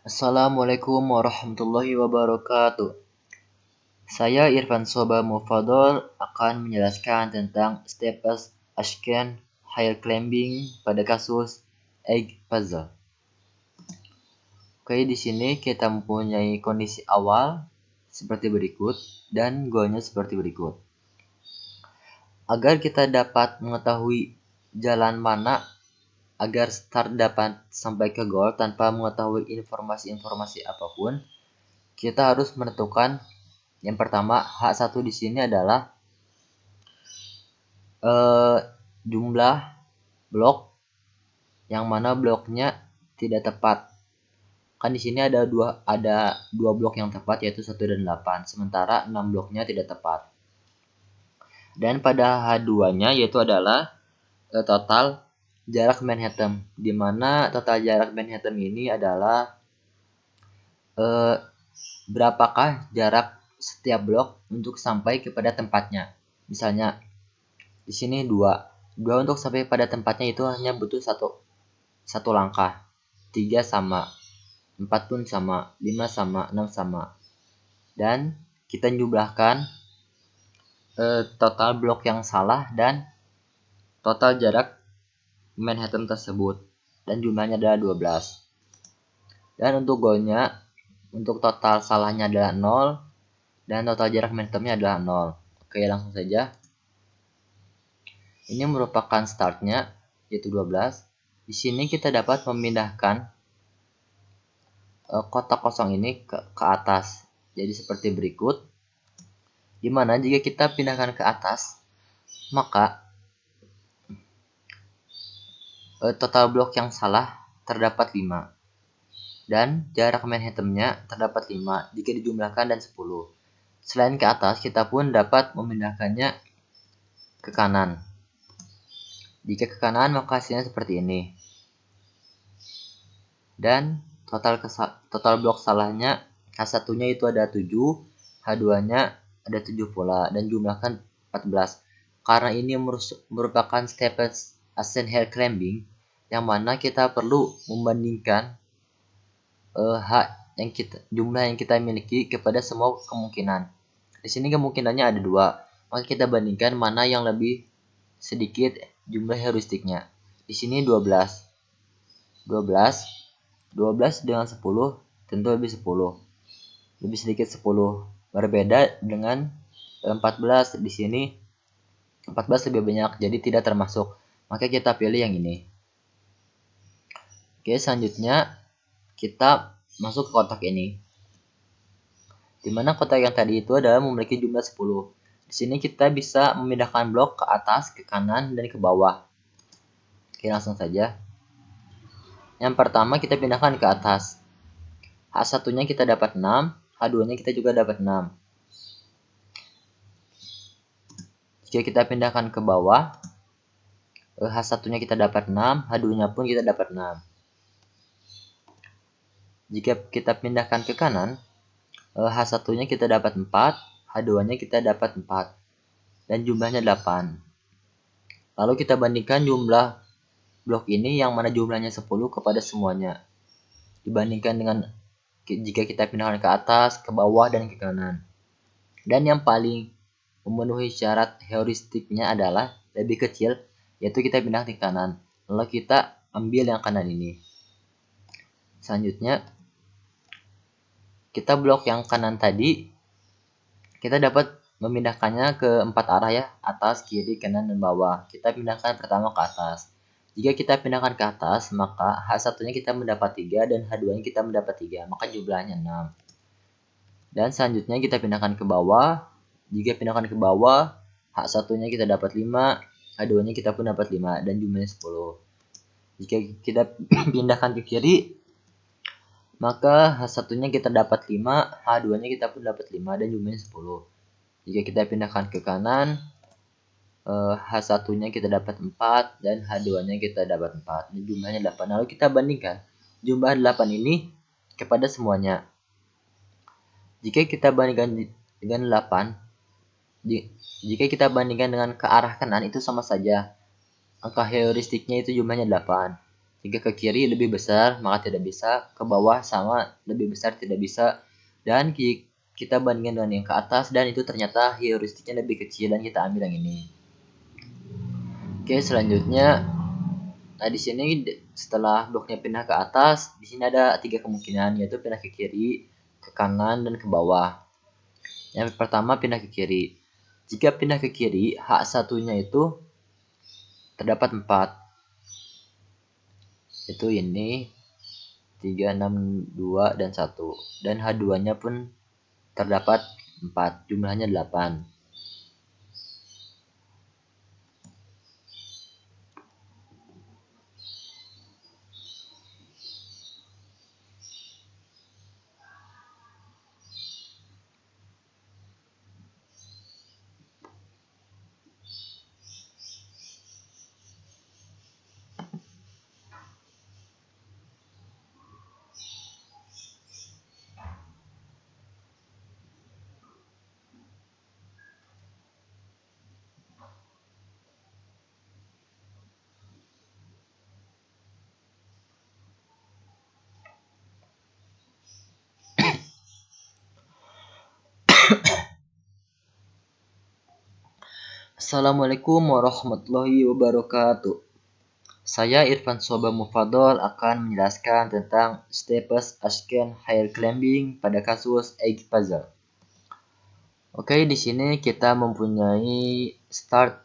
Assalamualaikum warahmatullahi wabarakatuh. Saya Irfan Soba Mufadol akan menjelaskan tentang Steeples Ashken High Climbing pada kasus Egg Puzzle. Oke, di sini kita mempunyai kondisi awal seperti berikut dan goalnya seperti berikut. Agar kita dapat mengetahui jalan mana agar start dapat sampai ke goal tanpa mengetahui informasi-informasi apapun, kita harus menentukan yang pertama, H1 di sini adalah jumlah blok yang mana bloknya tidak tepat. Kan di sini ada dua blok yang tepat, yaitu 1 dan 8, sementara 6 bloknya tidak tepat. Dan pada H2-nya yaitu adalah total jarak Manhattan, di mana total jarak Manhattan ini adalah berapakah jarak setiap blok untuk sampai kepada tempatnya. Misalnya di sini 2 untuk sampai pada tempatnya itu hanya butuh satu langkah. 3 sama, 4 pun sama, 5 sama, 6 sama. Dan kita jumlahkan total blok yang salah dan total jarak Manhattan tersebut, dan jumlahnya adalah 12. Dan untuk goalnya, untuk total salahnya adalah 0 dan total jarak Manhattannya adalah 0. Oke, langsung saja. Ini merupakan startnya, yaitu 12. Di sini kita dapat memindahkan kotak kosong ini ke atas. Jadi seperti berikut. Dimana jika kita pindahkan ke atas, maka total blok yang salah terdapat 5. Dan jarak Manhattan-nya terdapat 5 jika dijumlahkan dan 10. Selain ke atas, kita pun dapat memindahkannya ke kanan. Jika ke kanan, maka hasilnya seperti ini. Dan total blok salahnya, H1-nya itu ada 7, H2-nya ada 7 pula, dan jumlahkan 14. Karena ini merupakan Steeples Ascent Hill Climbing, yang mana kita perlu membandingkan jumlah yang kita miliki kepada semua kemungkinan. Di sini kemungkinannya ada 2, maka kita bandingkan mana yang lebih sedikit jumlah heuristiknya. Di sini 12 dengan 10 tentu lebih 10. Lebih sedikit 10. Berbeda dengan 14. Di sini 14 lebih banyak, jadi tidak termasuk. Maka kita pilih yang ini. Oke, selanjutnya kita masuk ke kotak ini. Dimana kotak yang tadi itu adalah memiliki jumlah 10. Di sini kita bisa memindahkan blok ke atas, ke kanan, dan ke bawah. Oke, langsung saja. Yang pertama kita pindahkan ke atas. H1-nya kita dapat 6, H2-nya kita juga dapat 6. Jika kita pindahkan ke bawah, H1-nya kita dapat 6, H2-nya pun kita dapat 6. Jika kita pindahkan ke kanan, H1-nya kita dapat 4, H2-nya kita dapat 4. Dan jumlahnya 8. Lalu kita bandingkan jumlah blok ini yang mana jumlahnya 10 kepada semuanya. Dibandingkan dengan jika kita pindahkan ke atas, ke bawah, dan ke kanan. Dan yang paling memenuhi syarat heuristiknya adalah lebih kecil, yaitu kita pindah ke kanan. Lalu kita ambil yang kanan ini. Selanjutnya, kita blok yang kanan tadi, kita dapat memindahkannya ke 4 arah ya, atas, kiri, kanan, dan bawah. Kita pindahkan pertama ke atas. Jika kita pindahkan ke atas, maka H1-nya kita mendapat 3 dan H2-nya kita mendapat 3, maka jumlahnya 6. Dan selanjutnya kita pindahkan ke bawah. Jika pindahkan ke bawah, H1-nya kita dapat 5, H2-nya kita pun dapat 5, dan jumlahnya 10. Jika kita pindahkan ke kiri, maka H1-nya kita dapat 5, H2-nya kita pun dapat 5, dan jumlahnya 10. Jika kita pindahkan ke kanan, H1-nya kita dapat 4, dan H2-nya kita dapat 4, dan jumlahnya 8. Lalu kita bandingkan jumlah 8 ini kepada semuanya. Jika kita bandingkan dengan 8, jika kita bandingkan dengan ke arah kanan, itu sama saja. Angka heuristiknya itu jumlahnya 8. Jika ke kiri lebih besar, maka tidak bisa. Ke bawah sama, lebih besar tidak bisa. Dan kita bandingkan dengan yang ke atas, dan itu ternyata heuristiknya lebih kecil, dan kita ambil yang ini. Oke, selanjutnya, nah di sini setelah bloknya pindah ke atas, di sini ada 3 kemungkinan, yaitu pindah ke kiri, ke kanan, dan ke bawah. Yang pertama pindah ke kiri. Jika pindah ke kiri, H1-nya itu terdapat 4. Itu ini 3, 6, 2, dan 1. Dan H2-nya pun terdapat 4, jumlahnya 8. Assalamualaikum warahmatullahi wabarakatuh. Saya Irfan Soba Mufadol akan menjelaskan tentang steps Ashken Hair Climbing pada kasus egg puzzle. Oke, di sini kita mempunyai start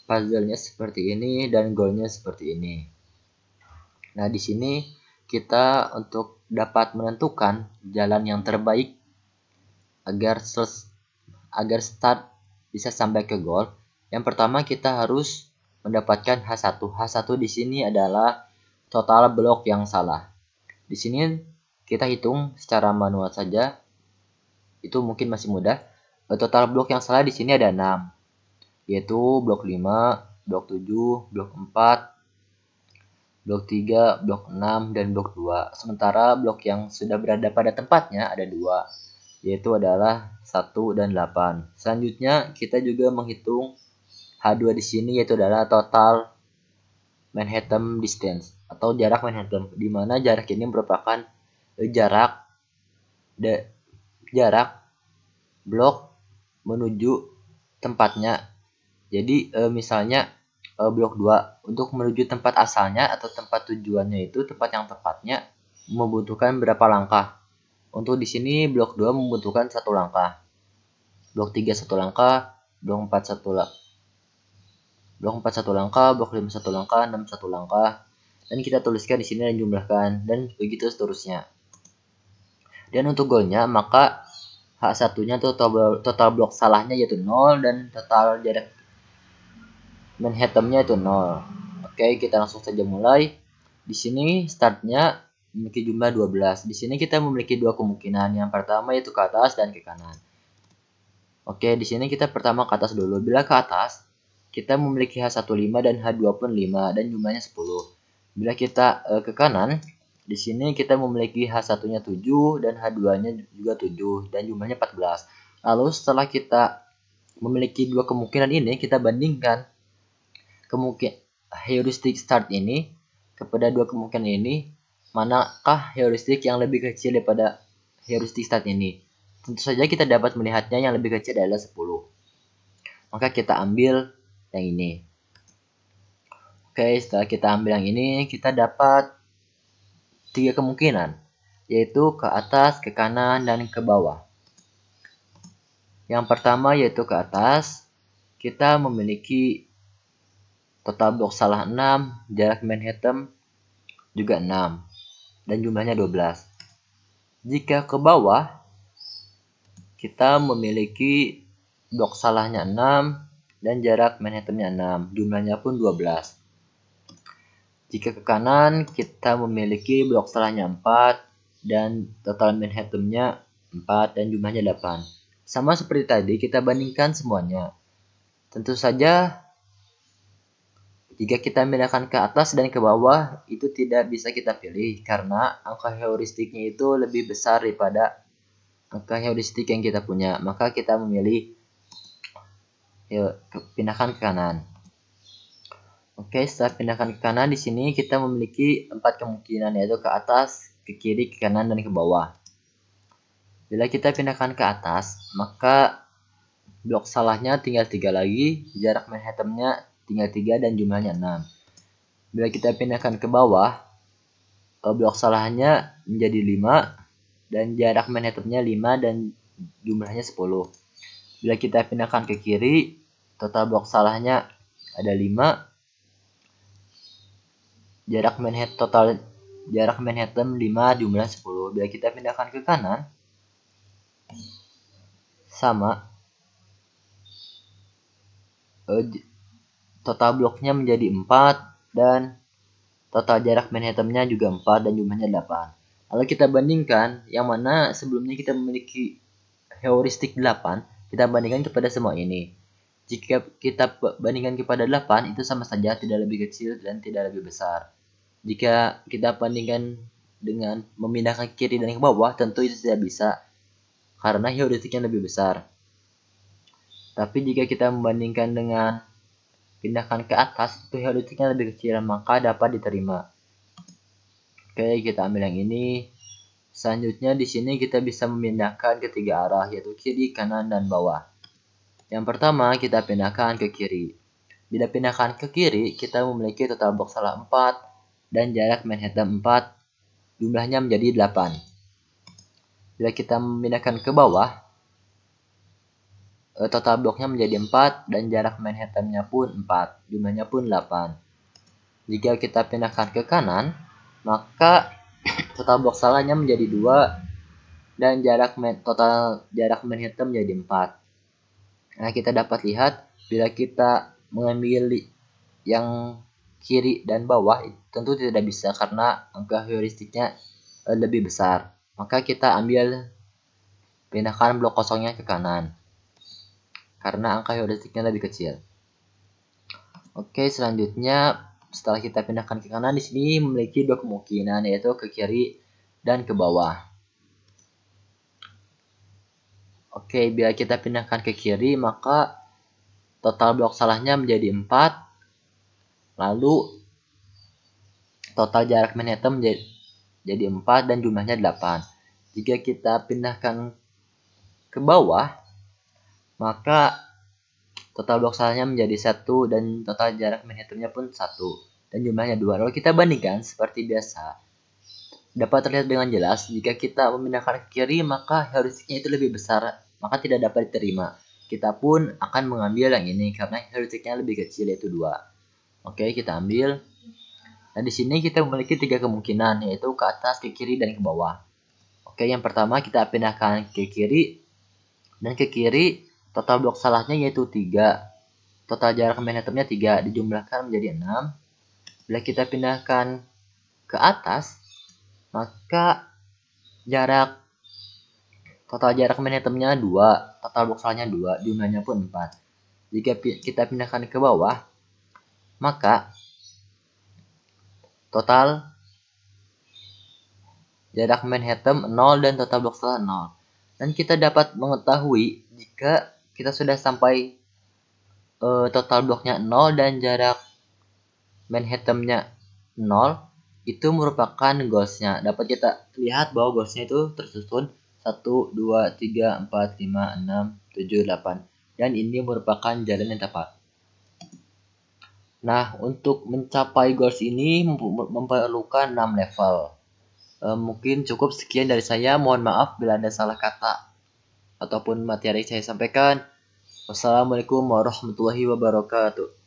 puzzle-nya seperti ini dan goal-nya seperti ini. Nah, di sini kita untuk dapat menentukan jalan yang terbaik agar start bisa sampai ke goal. Yang pertama kita harus mendapatkan H1. H1 di sini adalah total blok yang salah. Di sini kita hitung secara manual saja. Itu mungkin masih mudah. Total blok yang salah di sini ada 6. Yaitu blok 5, blok 7, blok 4, blok 3, blok 6, dan blok 2. Sementara blok yang sudah berada pada tempatnya ada 2. Yaitu adalah 1 dan 8. Selanjutnya kita juga menghitung H2 di sini, yaitu adalah total Manhattan distance atau jarak Manhattan, di mana jarak ini merupakan jarak blok menuju tempatnya. Jadi misalnya blok 2 untuk menuju tempat asalnya atau tempat tujuannya, itu tempat yang tepatnya membutuhkan berapa langkah. Untuk di sini blok 2 membutuhkan 1 langkah. Blok 3 1 langkah, blok 4 1 langkah. Blok 4 1 langkah, blok 5 1 langkah, 6 1 langkah. Dan kita tuliskan di sini dan jumlahkan, dan begitu seterusnya. Dan untuk goalnya, maka H1-nya total blok salahnya yaitu 0 dan total jarak Manhattan-nya itu 0. Oke, kita langsung saja mulai. Di sini startnya memiliki jumlah 12. Di sini kita memiliki 2 kemungkinan. Yang pertama yaitu ke atas dan ke kanan. Oke, di sini kita pertama ke atas dulu. Bila ke atas, kita memiliki H1 5 dan H2 pun 5 dan jumlahnya 10. Bila kita ke kanan, di sini kita memiliki H1-nya 7 dan H2-nya juga 7 dan jumlahnya 14. Lalu setelah kita memiliki 2 kemungkinan ini, kita bandingkan heuristik start ini kepada 2 kemungkinan ini, manakah heuristik yang lebih kecil daripada heuristik start ini? Tentu saja kita dapat melihatnya yang lebih kecil adalah 10. Maka kita ambil yang ini. Oke, setelah kita ambil yang ini, kita dapat 3 kemungkinan, yaitu ke atas, ke kanan, dan ke bawah. Yang pertama yaitu ke atas, kita memiliki total blok salah 6, jarak Manhattan juga 6, dan jumlahnya 12. Jika ke bawah, kita memiliki blok salahnya 6 dan jarak Manhattan-nya 6, jumlahnya pun 12. Jika ke kanan, kita memiliki blok salahnya 4 dan total Manhattan-nya 4 dan jumlahnya 8. Sama seperti tadi, kita bandingkan semuanya. Tentu saja jika kita pindahkan ke atas dan ke bawah, itu tidak bisa kita pilih karena angka heuristiknya itu lebih besar daripada angka heuristik yang kita punya. Maka kita memilih pindahkan ke kanan. Oke, setelah pindahkan ke kanan, di sini kita memiliki 4 kemungkinan, yaitu ke atas, ke kiri, ke kanan, dan ke bawah. Bila kita pindahkan ke atas, maka blok salahnya tinggal 3 lagi, jarak Manhattan-nya tinggal 3 dan jumlahnya 6. Bila kita pindahkan ke bawah, blok salahnya menjadi 5 dan jarak Manhattan-nya 5 dan jumlahnya 10. Bila kita pindahkan ke kiri, total blok salahnya ada 5, jarak Manhattan 5 jumlah 10. Bila kita pindahkan ke kanan, sama, total bloknya menjadi 4 dan total jarak Manhattan-nya juga 4 dan jumlahnya 8. Lalu kita bandingkan yang mana sebelumnya kita memiliki heuristik 8, kita bandingkan kepada semua ini. Jika kita bandingkan kepada 8, itu sama saja tidak lebih kecil dan tidak lebih besar. Jika kita bandingkan dengan memindahkan ke kiri dan ke bawah, tentu itu tidak bisa karena heuristiknya lebih besar. Tapi jika kita membandingkan dengan pindahkan ke atas, itu heuristiknya lebih kecil, maka dapat diterima. Oke, kita ambil yang ini. Selanjutnya di sini kita bisa memindahkan ke 3 arah, yaitu kiri, kanan, dan bawah. Yang pertama kita pindahkan ke kiri. Bila pindahkan ke kiri, kita memiliki total blok salah 4 dan jarak Manhattan 4, jumlahnya menjadi 8. Bila kita memindahkan ke bawah, total bloknya menjadi 4 dan jarak Manhattan-nya pun 4, jumlahnya pun 8. Jika kita pindahkan ke kanan, maka total blok salahnya menjadi 2 dan total jarak Manhattan menjadi 4. Nah, kita dapat lihat bila kita mengambil yang kiri dan bawah tentu tidak bisa karena angka heuristiknya lebih besar. Maka kita ambil pindahkan blok kosongnya ke kanan karena angka heuristiknya lebih kecil. Oke, selanjutnya setelah kita pindahkan ke kanan, di sini memiliki 2 kemungkinan, yaitu ke kiri dan ke bawah. Oke, bila kita pindahkan ke kiri, maka total blok salahnya menjadi 4, lalu total jarak Manhattan menjadi 4 dan jumlahnya 8. Jika kita pindahkan ke bawah, maka total blok salahnya menjadi 1 dan total jarak Manhattan-nya pun 1 dan jumlahnya 2. Lalu kita bandingkan seperti biasa. Dapat terlihat dengan jelas jika kita memindahkan ke kiri maka heuristiknya itu lebih besar, maka tidak dapat diterima. Kita pun akan mengambil yang ini karena heuristiknya lebih kecil, yaitu 2. Oke, kita ambil. Nah, di sini kita memiliki 3 kemungkinan, yaitu ke atas, ke kiri, dan ke bawah. Oke, yang pertama kita pindahkan ke kiri. Dan ke kiri total blok salahnya yaitu 3. Total jarak Manhattan-nya 3 dijumlahkan menjadi 6. Bila kita pindahkan ke atas, maka total jarak Manhattan-nya 2, total blok salahnya 2, jumlahnya pun 4. Jika kita pindahkan ke bawah, maka total jarak Manhattan 0 dan total blok salah 0. Dan kita dapat mengetahui jika kita sudah sampai total bloknya 0 dan jarak Manhattan-nya 0, itu merupakan goalsnya. Dapat kita lihat bahwa goalsnya itu tersusun 1, 2, 3, 4, 5, 6, 7, 8. Dan ini merupakan jalan yang tepat. Nah, untuk mencapai goals ini memerlukan 6 level. Mungkin cukup sekian dari saya. Mohon maaf bila ada salah kata ataupun materi saya sampaikan. Wassalamualaikum warahmatullahi wabarakatuh.